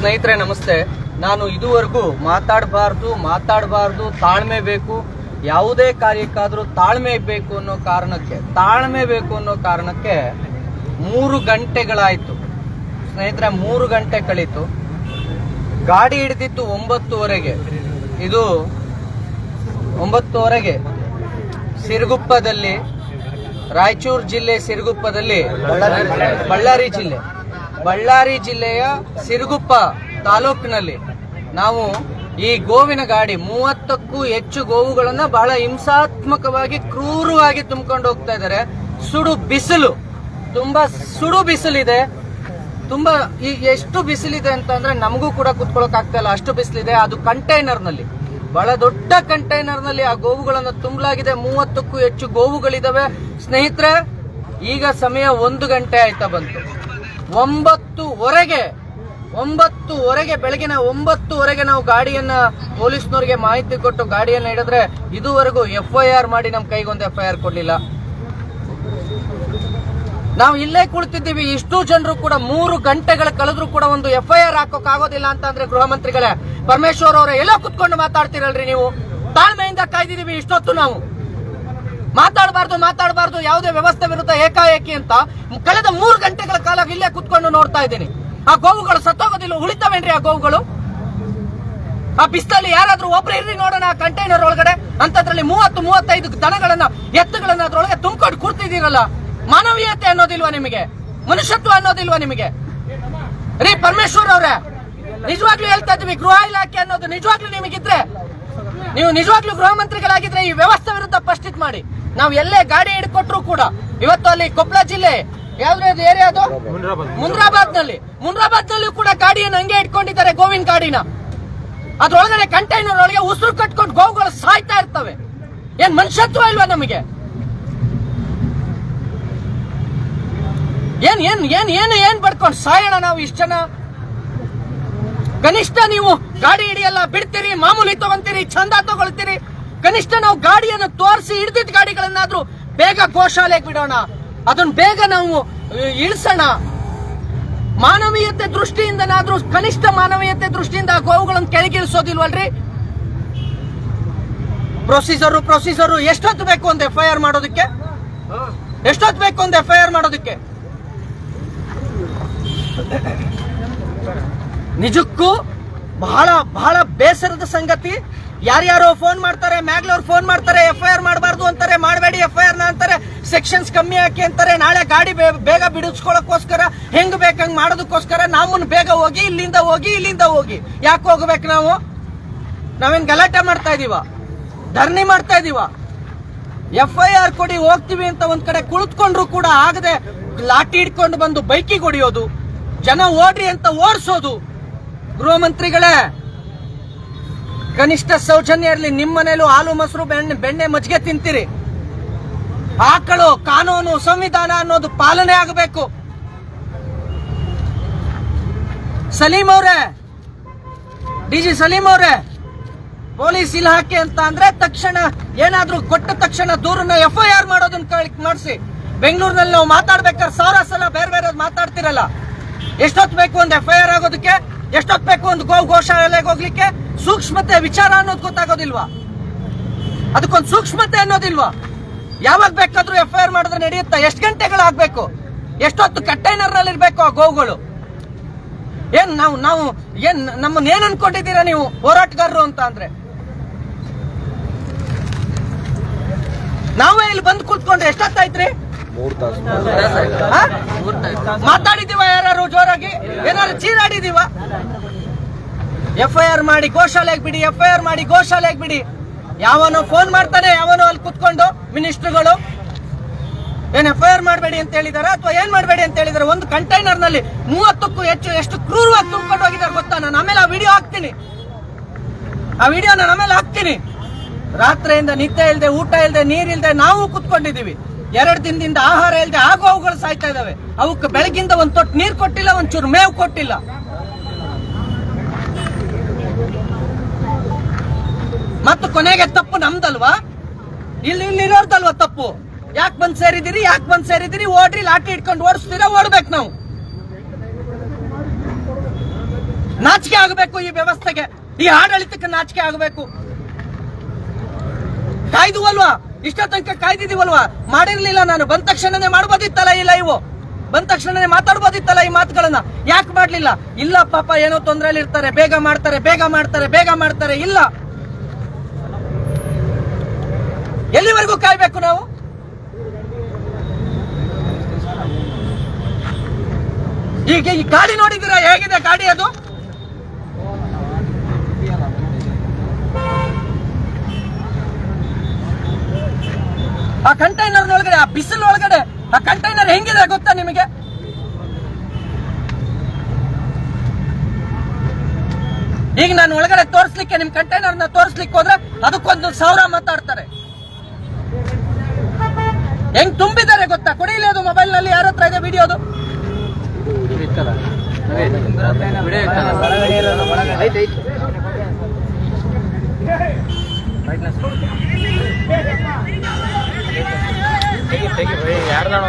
ಸ್ನೇಹಿತರೆ ನಮಸ್ತೆ. ನಾನು ಇದುವರೆಗೂ ಮಾತಾಡಬಾರ್ದು ತಾಳ್ಮೆ ಬೇಕು, ಯಾವುದೇ ಕಾರ್ಯಕ್ಕಾದ್ರೂ ತಾಳ್ಮೆ ಬೇಕು ಅನ್ನೋ ಕಾರಣಕ್ಕೆ 3 ಗಂಟೆಗಳಾಯ್ತು ಸ್ನೇಹಿತರೆ. 3 ಗಂಟೆ ಕಳೀತು. ಗಾಡಿ ಹಿಡಿದಿತ್ತು 9:30ಗೆ. ಇದು 9:30ಗೆ ಸಿರುಗುಪ್ಪದಲ್ಲಿ, ರಾಯಚೂರು ಜಿಲ್ಲೆ ಸಿರುಗುಪ್ಪದಲ್ಲಿ, ಬಳ್ಳಾರಿ ಜಿಲ್ಲೆಯ ಸಿರುಗುಪ್ಪ ತಾಲೂಕಿನಲ್ಲಿ ನಾವು ಈ ಗೋವಿನ ಗಾಡಿ 30ಕ್ಕೂ ಹೆಚ್ಚು ಗೋವುಗಳನ್ನ ಬಹಳ ಹಿಂಸಾತ್ಮಕವಾಗಿ ಕ್ರೂರವಾಗಿ ತುಂಬಿಕೊಂಡು ಹೋಗ್ತಾ ಇದ್ದಾರೆ. ತುಂಬಾ ಸುಡು ಬಿಸಿಲಿದೆ. ತುಂಬಾ ಎಷ್ಟು ಬಿಸಿಲಿದೆ ಅಂತಂದ್ರೆ ನಮಗೂ ಕೂಡ ಕುತ್ಕೊಳ್ಳೋಕೆ ಆಗ್ತಾ ಇಲ್ಲ, ಅಷ್ಟು ಬಿಸಿಲಿದೆ. ಅದು ಕಂಟೈನರ್ನಲ್ಲಿ, ಬಹಳ ದೊಡ್ಡ ಕಂಟೈನರ್ನಲ್ಲಿ ಆ ಗೋವುಗಳನ್ನು ತುಂಬಲಾಗಿದೆ. 30ಕ್ಕೂ ಹೆಚ್ಚು ಗೋವುಗಳಿದಾವೆ ಸ್ನೇಹಿತರೆ. ಈಗ ಸಮಯ 1 ಗಂಟೆ ಆಯ್ತಾ ಬಂತು. 9:30ಗೆ ಬೆಳಗಿನ 9:30ಗೆ ನಾವು ಗಾಡಿಯನ್ನ ಪೊಲೀಸ್ನವರಿಗೆ ಮಾಹಿತಿ ಕೊಟ್ಟು ಗಾಡಿಯನ್ನ ಹಿಡಿದ್ರೆ ಇದುವರೆಗೂ FIR ಮಾಡಿ ನಮ್ಮ ಕೈಗೊಂದು FIR ಕೊಡ್ಲಿಲ್ಲ. ನಾವು ಇಲ್ಲೇ ಕುಳಿತಿದ್ದೀವಿ, ಇಷ್ಟು ಜನರು ಕೂಡ 3 ಗಂಟೆಗಳ ಕಳೆದ್ರು ಕೂಡ ಒಂದು FIR ಹಾಕೋಕ್ ಆಗೋದಿಲ್ಲ ಅಂತಂದ್ರೆ ಗೃಹ ಮಂತ್ರಿಗಳೇ, ಪರಮೇಶ್ವರ್ ಅವರೇ, ಎಲ್ಲ ಕುತ್ಕೊಂಡು ಮಾತಾಡ್ತಿರಲ್ರಿ ನೀವು? ತಾಳ್ಮೆಯಿಂದ ಕಾಯ್ದಿದೀವಿ ಇಷ್ಟೊತ್ತು. ನಾವು ಮಾತಾಡಬಾರ್ದು ಯಾವುದೇ ವ್ಯವಸ್ಥೆ ವಿರುದ್ಧ ಏಕಾಏಕಿ ಅಂತ ಕಳೆದ 3 ಗಂಟೆಗಳ ಕಾಲ ಇಲ್ಲೇ ಕುತ್ಕೊಂಡು ನೋಡ್ತಾ ಇದ್ದೀನಿ. ಆ ಗೋವುಗಳು ಸತ್ತೋಗೋದಿಲ್ಲ, ಉಳಿತಾವೇನ್ರಿ ಆ ಗೋವುಗಳು? ಆ ಬಿಸ್ತಲ್ಲಿ ಯಾರಾದ್ರೂ ಒಬ್ರು ಇರ್ರಿ ನೋಡೋಣ ಆ ಕಂಟೈನರ್ ಒಳಗಡೆ. ಅಂತದ್ರಲ್ಲಿ 30-35 ದನಗಳನ್ನ, ಎತ್ತುಗಳನ್ನ ಅದ್ರೊಳಗೆ ತುಂಬಿಕೊಂಡು ಕೂರ್ತಿದ್ದೀರಲ್ಲ. ಮಾನವೀಯತೆ ಅನ್ನೋದಿಲ್ವಾ ನಿಮಗೆ? ಮನುಷ್ಯತ್ವ ಅನ್ನೋದಿಲ್ವಾ ನಿಮಗೆ? ರೀ ಪರಮೇಶ್ವರ್ ಅವ್ರೆ, ನಿಜವಾಗ್ಲೂ ಹೇಳ್ತಾ ಇದ್ದೀವಿ, ಗೃಹ ಇಲಾಖೆ ಅನ್ನೋದು ನಿಜವಾಗ್ಲೂ ನಿಮಗಿದ್ರೆ, ನೀವು ನಿಜವಾಗ್ಲೂ ಗೃಹ ಮಂತ್ರಿಗಳಾಗಿದ್ರೆ ಈ ವ್ಯವಸ್ಥೆ ವಿರುದ್ಧ ಫಸ್ಟ್ ಮಾಡಿ. ನಾವು ಎಲ್ಲೇ ಗಾಡಿ ಹಿಡ್ಕೊಟ್ರು ಕೂಡ ಇವತ್ತು ಅಲ್ಲಿ ಕೊಪ್ಪಳ ಜಿಲ್ಲೆ ಯಾವ್ದು ಏರಿಯಾ ಅದು, ಮುನ್ರಾಬಾದ್ನಲ್ಲಿ ಕೂಡ ಗಾಡಿಯನ್ನು ಹಂಗೆ ಇಟ್ಕೊಂಡಿದ್ದಾರೆ, ಗೋವಿನ ಗಾಡಿನ. ಅದ್ರೊಳಗಡೆ ಕಂಟೈನರ್ ಒಳಗೆ ಉಸಿರು ಕಟ್ಕೊಂಡು ಗೋವುಗಳು ಸಾಯ್ತಾ ಇರ್ತವೆ. ಏನ್ ಮನುಷ್ಯತ್ವ ಇಲ್ವಾ ನಮಗೆ? ಏನ್ ಬಡ್ಕೊಂಡು ಸಾಯೋಣ ನಾವು ಇಷ್ಟ ಜನ? ಕನಿಷ್ಠ ನೀವು ಗಾಡಿ ಹಿಡಿಯಲ್ಲ, ಬಿಡ್ತೀರಿ, ಮಾಮೂಲಿ ತಗೊಂತೀರಿ, ಚಂದ ತಗೊಳ್ತೀರಿ. ಕನಿಷ್ಠ ನಾವು ಗಾಡಿಯನ್ನು ತೋರಿಸಿ ಹಿಡಿದಿದ್ದ ಗಾಡಿಗಳನ್ನಾದ್ರೂ ಬೇಗ ಗೋಶಾಲೆಗೆ ಬಿಡೋಣ, ಅದನ್ನ ಬೇಗ ನಾವು ಇಳಿಸೋಣ. ಮಾನವೀಯತೆ ದೃಷ್ಟಿಯಿಂದನಾದ್ರೂ, ಕನಿಷ್ಠ ಮಾನವೀಯತೆ ದೃಷ್ಟಿಯಿಂದ ಆ ಗೋವುಗಳನ್ನು ಕೆಳಗಿಳಿಸೋದಿಲ್ವಲ್ರಿ? ಪ್ರೊಸೀಜರು ಎಷ್ಟೊತ್ತು ಬೇಕು ಒಂದು FIR ಮಾಡೋದಕ್ಕೆ? ನಿಜಕ್ಕೂ ಬಹಳ ಬಹಳ ಬೇಸರದ ಸಂಗತಿ. ಯಾರ್ಯಾರೋ ಫೋನ್ ಮಾಡ್ತಾರೆ, ಮ್ಯಾಗ್ಲವ್ರು ಫೋನ್ ಮಾಡ್ತಾರೆ, FIR ಮಾಡಬಾರ್ದು ಅಂತಾರೆ, ಮಾಡಬೇಡಿ FIR ಅಂತಾರೆ, ಸೆಕ್ಷನ್ಸ್ ಕಮ್ಮಿ ಹಾಕಿ ಅಂತಾರೆ. ನಾಳೆ ಗಾಡಿ ಬೇಗ ಬಿಡಿಸ್ಕೊಳ್ಳೋಕೋಸ್ಕರ ಹೆಂಗ್ ಬೇಕಂಗ್ ಮಾಡೋದಕ್ಕೋಸ್ಕರ ನಮ್ಮನ್ನ ಬೇಗ ಹೋಗಿ ಇಲ್ಲಿಂದ ಹೋಗಿ ಯಾಕೆ ಹೋಗ್ಬೇಕು? ನಾವೇನ್ ಗಲಾಟೆ ಮಾಡ್ತಾ ಇದೀವ? ಧರಣಿ ಮಾಡ್ತಾ ಇದೀವ? FIR ಕೊಡಿ ಹೋಗ್ತೀವಿ ಅಂತ ಒಂದ್ ಕಡೆ ಕುಳಿತುಕೊಂಡ್ರು ಕೂಡ ಆಗದೆ ಲಾಠಿ ಹಿಡ್ಕೊಂಡು ಬಂದು ಬೈಕಿಗೆ ಹೊಡಿಯೋದು, ಜನ ಓಡ್ರಿ ಅಂತ ಓಡಿಸೋದು. ಗೃಹ ಮಂತ್ರಿಗಳೇ, ಕನಿಷ್ಠ ಸೌಜನ್ಯ ಇರಲಿ. ನಿಮ್ಮ ಮನೇಲೂ ಹಾಲು ಮೊಸರು ಬೆಣ್ಣೆ ಮಜ್ಜಿಗೆ ತಿಂತೀರಿ. ಆಕಳು, ಕಾನೂನು, ಸಂವಿಧಾನ ಅನ್ನೋದು ಪಾಲನೆ ಆಗಬೇಕು. ಸಲೀಂ ಅವರೇ, DG ಸಲೀಂ ಅವರೇ, ಪೊಲೀಸ್ ಇಲಾಖೆ ಅಂತ ಅಂದ್ರೆ ತಕ್ಷಣ ಏನಾದ್ರೂ ಕೊಟ್ಟ ತಕ್ಷಣ ದೂರನ್ನ FIR ಮಾಡೋದನ್ನ ಮಾಡಿಸಿ. ಬೆಂಗಳೂರಿನಲ್ಲಿ ನಾವು ಮಾತಾಡ್ಬೇಕಾದ್ರೆ 1000 ಸಲ ಬೇರೆ ಮಾತಾಡ್ತಿರಲ್ಲ. ಎಷ್ಟೊತ್ತು ಬೇಕು ಒಂದು FIR ಆಗೋದಕ್ಕೆ? ಎಷ್ಟೊತ್ತು ಬೇಕು ಒಂದು ಗೋಶಾಲೆಗೆ ಹೋಗ್ಲಿಕ್ಕೆ? ಸೂಕ್ಷ್ಮತೆ ವಿಚಾರ ಅನ್ನೋದು ಗೊತ್ತಾಗೋದಿಲ್ವಾ? ಅದಕ್ಕೊಂದು ಸೂಕ್ಷ್ಮತೆ ಅನ್ನೋದಿಲ್ವಾ? ಯಾವಾಗ ಬೇಕಾದ್ರೂ FIR ಮಾಡಿದ್ರೆ ನಡೆಯುತ್ತಾ? ಎಷ್ಟು ಗಂಟೆಗಳಾಗಬೇಕು? ಎಷ್ಟೊತ್ತು ಕಂಟೈನರ್ ನಲ್ಲಿ ಇರ್ಬೇಕು ಆ ಗೋವುಗಳು? ನಾವು ನಮ್ಮನ್ನ ಏನ್ ಅನ್ಕೊಂಡಿದ್ದೀರಾ ನೀವು ಹೋರಾಟಗಾರರು ಅಂತ ಅಂದ್ರೆ? ನಾವೇ ಇಲ್ಲಿ ಬಂದು ಕೂತ್ಕೊಂಡ್ರೆ ಎಷ್ಟೊತ್ತಾಯ್ತ್ರಿ? 3 ತಾಸು ಮಾತಾಡಿದೀವ? ಯಾರು ಜೋರಾಗಿ ಏನಾದ್ರು ಚೀರಾಡಿದೀವ? FIR ಮಾಡಿ ಗೋಶಾಲೆಗೆ ಬಿಡಿ. ಯಾವನೋ ಫೋನ್ ಮಾಡ್ತಾನೆ, ಯಾವನೋ ಅಲ್ಲಿ ಕುತ್ಕೊಂಡು ಮಿನಿಸ್ಟರ್ಗಳು ಏನ್ FIR ಮಾಡಬೇಡಿ ಅಂತ ಹೇಳಿದಾರ ಅಥವಾ ಏನ್ ಮಾಡಬೇಡಿ ಅಂತ ಹೇಳಿದಾರೆ? ಒಂದು ಕಂಟೈನರ್ ನಲ್ಲಿ 30ಕ್ಕೂ ಹೆಚ್ಚು ಎಷ್ಟು ಕ್ರೂರವಾಗಿ ತುಂಬಿಕೊಂಡು ಹೋಗಿದ್ದಾರೆ ಗೊತ್ತಾ? ನಾನು ಆಮೇಲೆ ಆ ವಿಡಿಯೋ ಹಾಕ್ತೀನಿ. ರಾತ್ರಿಯಿಂದ ನಿದ್ದೆ ಇಲ್ಲದೆ, ಊಟ ಇಲ್ಲದೆ, ನೀರಿಲ್ಲದೆ ನಾವು ಕುತ್ಕೊಂಡಿದೀವಿ. 2 ದಿನದಿಂದ ಆಹಾರ ಇಲ್ಲದೆ ಆಗೋ ಅವುಗಳು ಸಾಯ್ತಾ ಇದಾವೆ. ಅವಕ್ಕೆ ಬೆಳಗಿಂದ ಒಂದ್ ತೊಟ್ಟು ನೀರು ಕೊಟ್ಟಿಲ್ಲ, ಒಂಚೂರು ಮೇವು ಕೊಟ್ಟಿಲ್ಲ. ಮತ್ತು ಕೊನೆಗೆ ತಪ್ಪು ನಮ್ದಲ್ವಾ? ಇಲ್ಲಿರೋರ್ದಲ್ವಾ ತಪ್ಪು? ಯಾಕೆ ಬಂದ್ ಸೇರಿದಿರಿ? ಓಡ್ರಿ, ಲಾಠಿ ಇಟ್ಕೊಂಡು ಓಡಿಸ್ತೀರಾ? ಓಡ್ಬೇಕು ನಾವು. ನಾಚಿಕೆ ಆಗಬೇಕು ಈ ವ್ಯವಸ್ಥೆಗೆ, ಈ ಆಡಳಿತಕ್ಕೆ ನಾಚಿಕೆ ಆಗಬೇಕು. ಕಾಯ್ದುವಲ್ವಾ, ಇಷ್ಟ ತನಕ ಕಾಯ್ದಿದೀವಲ್ವಾ? ಮಾಡಿರ್ಲಿಲ್ಲ ನಾನು. ಬಂದ ತಕ್ಷಣನೇ ಮಾಡ್ಬೋದಿತ್ತಲ್ಲ ಈ ಲೈವ್, ಬಂದ ತಕ್ಷಣನೇ ಮಾತಾಡ್ಬೋದಿತ್ತಲ್ಲ ಈ ಮಾತುಗಳನ್ನ. ಯಾಕೆ ಮಾಡ್ಲಿಲ್ಲ? ಇಲ್ಲ ಪಾಪ ಏನೋ ತೊಂದರೆಯಲ್ಲಿ ಇರ್ತಾರೆ, ಬೇಗ ಮಾಡ್ತಾರೆ ಬೇಗ ಮಾಡ್ತಾರೆ ಬೇಗ ಮಾಡ್ತಾರೆ. ಇಲ್ಲ, ಎಲ್ಲಿವರೆಗೂ ಕಾಯ್ಬೇಕು ನಾವು? ಈಗ ಈ ಗಾಡಿ ನೋಡಿದ್ದೀರಾ ಹೇಗಿದೆ ಗಾಡಿ? ಅದು ಆ ಕಂಟೈನರ್ ಒಳಗಡೆ, ಆ ಬಿಸಿಲು ಒಳಗಡೆ ಆ ಕಂಟೈನರ್ ಹೆಂಗಿದೆ ಗೊತ್ತಾ ನಿಮಗೆ? ಈಗ ನಾನು ಒಳಗಡೆ ತೋರಿಸ್ಲಿಕ್ಕೆ, ನಿಮ್ ಕಂಟೈನರ್ ನ ತೋರಿಸ್ಲಿಕ್ಕೆ ಹೋದ್ರೆ ಅದಕ್ಕೊಂದು 1000 ಮಾತಾಡ್ತಾರೆ. ಹೆಂಗ್ ತುಂಬಿದ್ದಾರೆ ಗೊತ್ತಾ? ಕೊಡಿಲಿ ಅದು ಮೊಬೈಲ್ ನಲ್ಲಿ, ಯಾರ ಹತ್ರ ಇದೆ ವಿಡಿಯೋ? ಅದು ಯಾರ್ದಾಣ